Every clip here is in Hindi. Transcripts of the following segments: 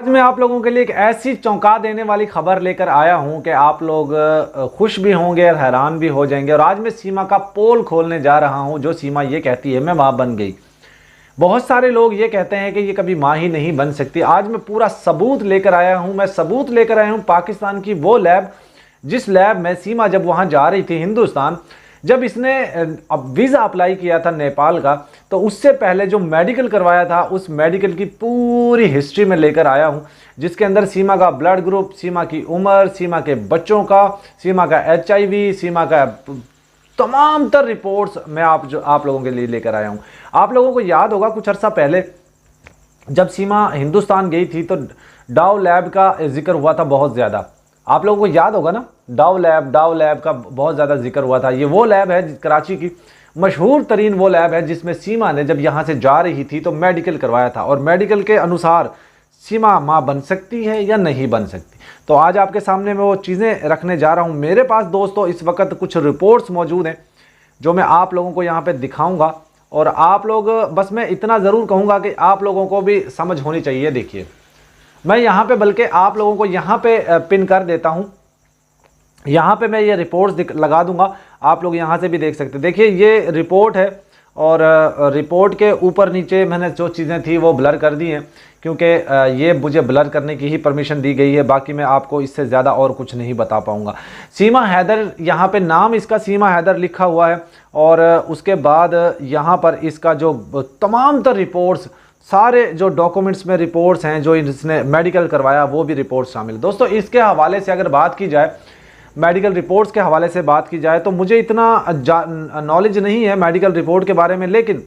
आज मैं आप लोगों के लिए एक ऐसी चौंका देने वाली खबर लेकर आया हूं कि आप लोग खुश भी होंगे और हैरान भी हो जाएंगे। और आज मैं सीमा का पोल खोलने जा रहा हूं। जो सीमा ये कहती है मैं मां बन गई। बहुत सारे लोग ये कहते हैं कि ये कभी मां ही नहीं बन सकती। आज मैं पूरा सबूत लेकर आया हूं। मैं सबूत लेकर आया हूं पाकिस्तान की वो लैब, जिस लैब में सीमा जब वहां जा रही थी हिंदुस्तान, जब इसने वीज़ा अप्लाई किया था नेपाल का, तो उससे पहले जो मेडिकल करवाया था उस मेडिकल की पूरी हिस्ट्री में लेकर आया हूं, जिसके अंदर सीमा का ब्लड ग्रुप, सीमा की उम्र, सीमा के बच्चों का, सीमा का HIV, सीमा का तमाम तर रिपोर्ट्स मैं आप लोगों के लिए लेकर आया हूं। आप लोगों को याद होगा कुछ अर्सा पहले जब सीमा हिंदुस्तान गई थी तो डाउ लैब का जिक्र हुआ था बहुत ज़्यादा। आप लोगों को याद होगा ना, डाउ लैब का बहुत ज़्यादा जिक्र हुआ था। ये वो लैब है कराची की मशहूर तरीन वो लैब है जिसमें सीमा ने जब यहाँ से जा रही थी तो मेडिकल करवाया था, और मेडिकल के अनुसार सीमा माँ बन सकती है या नहीं बन सकती। तो आज आपके सामने मैं वो चीज़ें रखने जा रहा हूँ। मेरे पास दोस्तों इस वक्त कुछ रिपोर्ट्स मौजूद हैं जो मैं आप लोगों को यहाँ पे दिखाऊंगा, और आप लोग, बस मैं इतना ज़रूर कहूँगा कि आप लोगों को भी समझ होनी चाहिए। देखिए मैं यहाँ पे, बल्कि आप लोगों को यहाँ पे पिन कर देता हूँ, यहाँ पे मैं ये रिपोर्ट्स लगा दूंगा, आप लोग यहाँ से भी देख सकते हैं। देखिए ये रिपोर्ट है, और रिपोर्ट के ऊपर नीचे मैंने जो चीज़ें थी वो ब्लर कर दी हैं, क्योंकि ये मुझे ब्लर करने की ही परमिशन दी गई है। बाकी मैं आपको इससे ज़्यादा और कुछ नहीं बता पाऊँगा। सीमा हैदर, यहाँ पे नाम इसका सीमा हैदर लिखा हुआ है, और उसके बाद यहाँ पर इसका जो तमाम तर रिपोर्ट्स, सारे जो डॉक्यूमेंट्स में रिपोर्ट्स हैं जो इसने मेडिकल करवाया वो भी रिपोर्ट्स शामिल। दोस्तों इसके हवाले से अगर बात की जाए, मेडिकल रिपोर्ट्स के हवाले से बात की जाए, तो मुझे इतना नॉलेज नहीं है मेडिकल रिपोर्ट के बारे में, लेकिन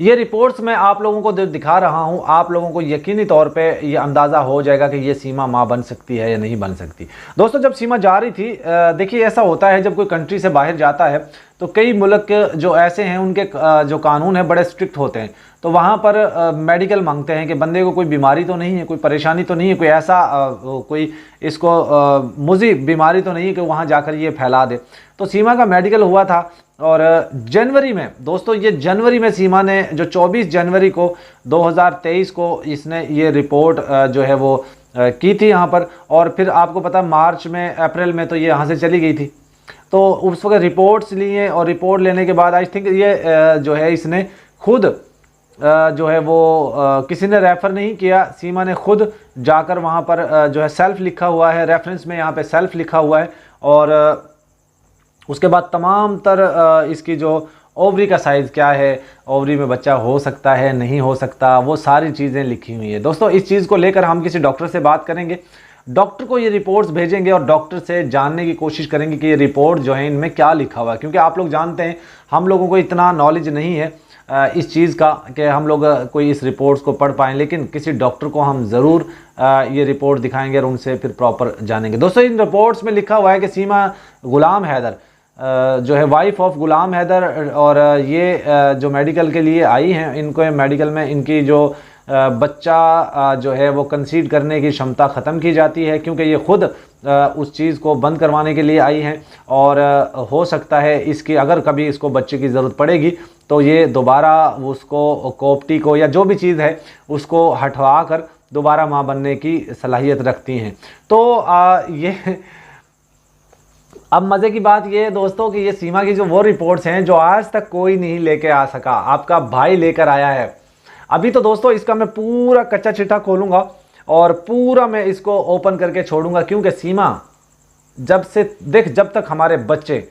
ये रिपोर्ट्स मैं आप लोगों को दिखा रहा हूँ। आप लोगों को यकीनी तौर पे ये अंदाज़ा हो जाएगा कि ये सीमा माँ बन सकती है या नहीं बन सकती। दोस्तों जब सीमा जा रही थी, देखिए ऐसा होता है जब कोई कंट्री से बाहर जाता है तो कई मुल्क जो ऐसे हैं उनके जो कानून है बड़े स्ट्रिक्ट होते हैं। तो वहाँ पर मेडिकल मांगते हैं कि बंदे को कोई बीमारी तो नहीं है, कोई परेशानी तो नहीं है, कोई ऐसा कोई इसको मुज़ी बीमारी तो नहीं है कि वहाँ जाकर ये फैला दे। तो सीमा का मेडिकल हुआ था, और जनवरी में, दोस्तों ये जनवरी में सीमा ने जो 24 जनवरी को 2023 को इसने ये रिपोर्ट जो है वो की थी यहाँ पर। और फिर आपको पता मार्च में, अप्रैल में तो ये यहाँ से चली गई थी। तो उस वक्त रिपोर्ट्स लिए, और रिपोर्ट लेने के बाद आई थिंक ये जो है इसने खुद जो है वो किसी ने रेफ़र नहीं किया, सीमा ने खुद जाकर वहाँ पर जो है सेल्फ लिखा हुआ है, रेफरेंस में यहाँ पे सेल्फ लिखा हुआ है। और उसके बाद तमाम तर इसकी जो ओवरी का साइज़ क्या है, ओवरी में बच्चा हो सकता है नहीं हो सकता, वो सारी चीज़ें लिखी हुई है। दोस्तों इस चीज़ को लेकर हम किसी डॉक्टर से बात करेंगे, डॉक्टर को ये रिपोर्ट्स भेजेंगे और डॉक्टर से जानने की कोशिश करेंगे कि ये रिपोर्ट जो है इनमें क्या लिखा हुआ है। क्योंकि आप लोग जानते हैं हम लोगों को इतना नॉलेज नहीं है इस चीज़ का कि हम लोग कोई इस रिपोर्ट्स को पढ़ पाएँ, लेकिन किसी डॉक्टर को हम ज़रूर ये रिपोर्ट दिखाएंगे और उनसे फिर प्रॉपर जानेंगे। दोस्तों इन रिपोर्ट्स में लिखा हुआ है कि सीमा गुलाम हैदर जो है वाइफ ऑफ गुलाम हैदर, और ये जो मेडिकल के लिए आई हैं, इनको मेडिकल में इनकी जो बच्चा जो है वो कंसीड करने की क्षमता ख़त्म की जाती है, क्योंकि ये खुद उस चीज़ को बंद करवाने के लिए आई हैं। और हो सकता है इसकी, अगर कभी इसको बच्चे की ज़रूरत पड़ेगी तो ये दोबारा उसको कोप्टी को या जो भी चीज़ है उसको हटवा कर दोबारा माँ बनने की सलाहियत रखती हैं। तो ये अब मज़े की बात ये है दोस्तों कि ये सीमा की जो वो रिपोर्ट्स हैं जो आज तक कोई नहीं लेके आ सका, आपका भाई लेकर आया है। अभी तो दोस्तों इसका मैं पूरा कच्चा चिट्ठा खोलूँगा और पूरा मैं इसको ओपन करके छोड़ूंगा, क्योंकि सीमा जब तक हमारे बच्चे,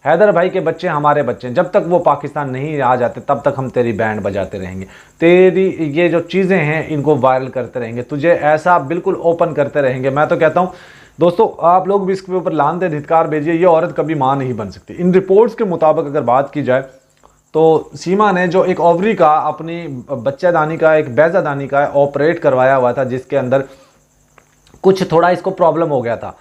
हैदर भाई के बच्चे हमारे बच्चे, जब तक वो पाकिस्तान नहीं आ जाते तब तक हम तेरी बैंड बजाते रहेंगे, तेरी ये जो चीज़ें हैं इनको वायरल करते रहेंगे, तुझे ऐसा बिल्कुल ओपन करते रहेंगे। मैं तो कहता हूँ दोस्तों आप लोग भी इसके ऊपर लानते धिक्कार भेजिए, ये औरत कभी माँ नहीं बन सकती। इन रिपोर्ट्स के मुताबिक अगर बात की जाए तो सीमा ने जो एक ओवरी का, अपनी बच्चेदानी का, एक बैजादानी का ऑपरेट करवाया हुआ था, जिसके अंदर कुछ थोड़ा इसको प्रॉब्लम हो गया था,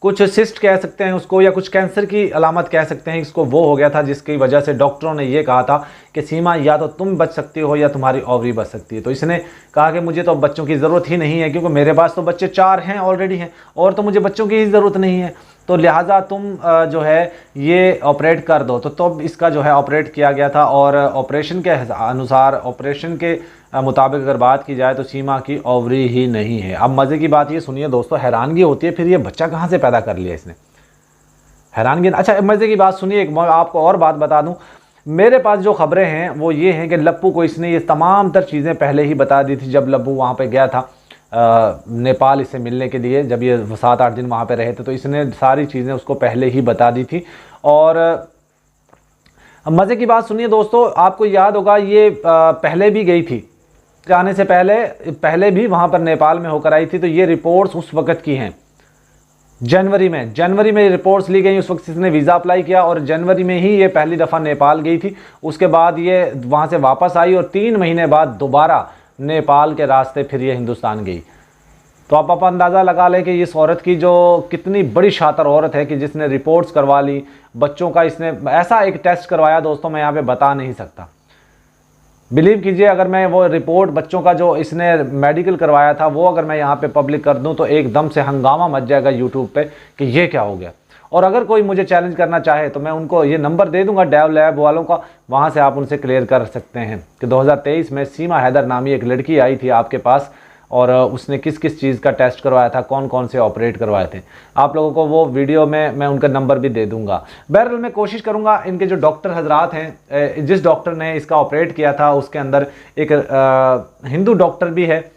कुछ सिस्ट कह सकते हैं उसको, या कुछ कैंसर की अलामत कह सकते हैं इसको, वो हो गया था, जिसकी वजह से डॉक्टरों ने ये कहा था कि सीमा या तो तुम बच सकती हो या तुम्हारी ओवरी बच सकती है। तो इसने कहा कि मुझे तो बच्चों की ज़रूरत ही नहीं है, क्योंकि मेरे पास तो बच्चे 4 हैं ऑलरेडी हैं, और तो मुझे बच्चों की ही ज़रूरत नहीं है, तो लिहाजा तुम जो है ये ऑपरेट कर दो। तो तब इसका जो है ऑपरेट किया गया था, और ऑपरेशन के अनुसार, ऑपरेशन के मुताबिक अगर बात की जाए तो सीमा की ओवरी ही नहीं है। अब मज़े की बात ये सुनिए दोस्तों, हैरानगी होती है फिर ये बच्चा कहाँ से पैदा कर लिया इसने, हैरानगी। अच्छा मज़े की बात सुनिए, एक आपको और बात बता दूं, मेरे पास जो खबरें हैं वो ये हैं कि लप्पू को इसने ये तमाम तर चीज़ें पहले ही बता दी थी। जब लप्पू वहाँ पे गया था नेपाल इससे मिलने के लिए, जब ये 7-8 दिन वहाँ पे रहे थे, तो इसने सारी चीज़ें उसको पहले ही बता दी थी। और मज़े की बात सुनिए दोस्तों, आपको याद होगा ये पहले भी गई थी, जाने से पहले भी वहाँ पर नेपाल में होकर आई थी। तो ये रिपोर्ट्स उस वक़्त की हैं, जनवरी में रिपोर्ट्स ली गई। उस वक्त इसने वीज़ा अप्लाई किया और जनवरी में ही ये पहली दफ़ा नेपाल गई थी। उसके बाद ये वहाँ से वापस आई और 3 महीने बाद दोबारा नेपाल के रास्ते फिर ये हिंदुस्तान गई। तो आप अंदाज़ा लगा लें कि इस औरत की जो कितनी बड़ी शातिर औरत है कि जिसने रिपोर्ट्स करवा ली बच्चों का। इसने ऐसा एक टेस्ट करवाया दोस्तों, मैं यहाँ पे बता नहीं सकता, बिलीव कीजिए। अगर मैं वो रिपोर्ट बच्चों का जो इसने मेडिकल करवाया था वो अगर मैं यहाँ पे पब्लिक कर दूँ तो एकदम से हंगामा मच जाएगा यूट्यूब पे कि ये क्या हो गया। और अगर कोई मुझे चैलेंज करना चाहे तो मैं उनको ये नंबर दे दूंगा डेव लैब वालों का, वहाँ से आप उनसे क्लियर कर सकते हैं कि 2023 में सीमा हैदर नामी एक लड़की आई थी आपके पास और उसने किस किस चीज़ का टेस्ट करवाया था, कौन कौन से ऑपरेट करवाए थे। आप लोगों को वो वीडियो में मैं उनका नंबर भी दे दूंगा। बहरहाल मैं कोशिश करूंगा इनके जो डॉक्टर हजरात हैं, जिस डॉक्टर ने इसका ऑपरेट किया था उसके अंदर एक हिंदू डॉक्टर भी है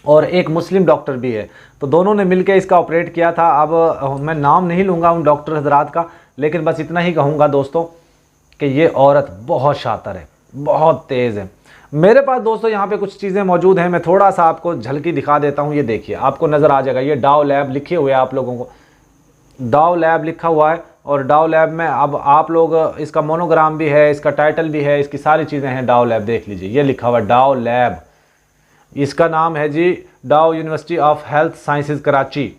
और एक मुस्लिम डॉक्टर भी है, तो दोनों ने मिलकर इसका ऑपरेट किया था। अब मैं नाम नहीं लूँगा उन डॉक्टर हजरात का, लेकिन बस इतना ही कहूँगा दोस्तों कि ये औरत बहुत शातिर है, बहुत तेज़ है। मेरे पास दोस्तों यहाँ पे कुछ चीज़ें मौजूद हैं, मैं थोड़ा सा आपको झलकी दिखा देता हूँ। ये देखिए, आपको नज़र आ जाएगा, ये डाव लैब लिखे हुए हैं, आप लोगों को डाव लैब लिखा हुआ है। और डाव लैब में अब आप लोग इसका मोनोग्राम भी है, इसका टाइटल भी है, इसकी सारी चीज़ें हैं। डाव लैब देख लीजिए, ये लिखा हुआ है डाव लैब, इसका नाम है जी Dow university of health sciences Karachi,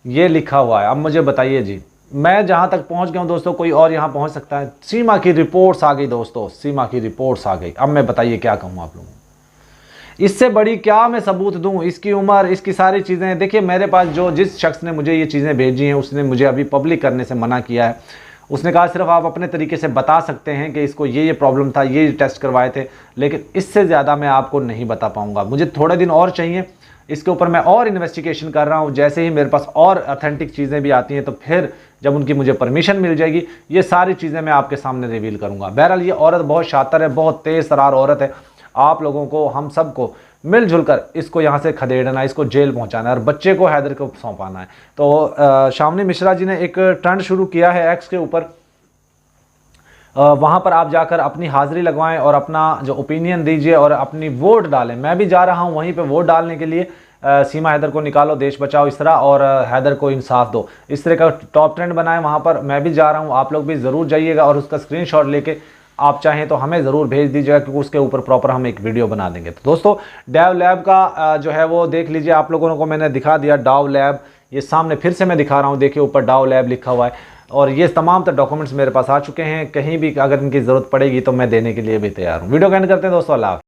ये लिखा हुआ है। अब मुझे बताइए जी, मैं जहाँ तक पहुँच गया हूँ दोस्तों, कोई और यहाँ पहुँच सकता है? सीमा की रिपोर्ट्स आ गई दोस्तों, सीमा की रिपोर्ट्स आ गई। अब मैं बताइए क्या कहूँ आप लोगों को, इससे बड़ी क्या मैं सबूत दूँ? इसकी उम्र, इसकी सारी चीज़ें देखिए। मेरे पास जिस शख्स ने मुझे ये चीज़ें भेजी हैं उसने मुझे अभी पब्लिक करने से मना किया है। उसने कहा सिर्फ आप अपने तरीके से बता सकते हैं कि इसको ये प्रॉब्लम था, ये टेस्ट करवाए थे, लेकिन इससे ज़्यादा मैं आपको नहीं बता पाऊँगा। मुझे थोड़े दिन और चाहिए, इसके ऊपर मैं और इन्वेस्टिगेशन कर रहा हूँ। जैसे ही मेरे पास और ऑथेंटिक चीज़ें भी आती हैं तो फिर जब उनकी मुझे परमिशन मिल जाएगी ये सारी चीज़ें मैं आपके सामने रिवील करूँगा। बहरहाल ये औरत बहुत शातिर है, बहुत तेज़ तरार औरत है। आप लोगों को, हम सब को मिलजुल कर इसको यहाँ से खदेड़ना, इसको जेल पहुँचाना है और बच्चे को हैदर को सौंपाना है। तो शावनी मिश्रा जी ने एक ट्रेंड शुरू किया है एक्स के ऊपर, वहाँ पर आप जाकर अपनी हाज़िरी लगवाएं और अपना जो ओपिनियन दीजिए और अपनी वोट डालें। मैं भी जा रहा हूँ वहीं पे वोट डालने के लिए। सीमा हैदर को निकालो, देश बचाओ इस तरह, और हैदर को इंसाफ दो, इस तरह का टॉप ट्रेंड बनाएं। वहाँ पर मैं भी जा रहा हूँ, आप लोग भी ज़रूर जाइएगा और उसका स्क्रीनशॉट लेके आप चाहें तो हमें ज़रूर भेज दीजिएगा, क्योंकि उसके ऊपर प्रॉपर हम एक वीडियो बना देंगे। तो दोस्तों डाव लैब का जो है वो देख लीजिए, आप लोगों को मैंने दिखा दिया डाव लैब, ये सामने फिर से मैं दिखा रहा हूँ, देखिए ऊपर डाव लैब लिखा हुआ है। और ये तमाम तो डॉक्यूमेंट्स मेरे पास आ चुके हैं, कहीं भी अगर इनकी ज़रूरत पड़ेगी तो मैं देने के लिए भी तैयार हूँ। वीडियो को एंड करते हैं दोस्तों, अल्लाह।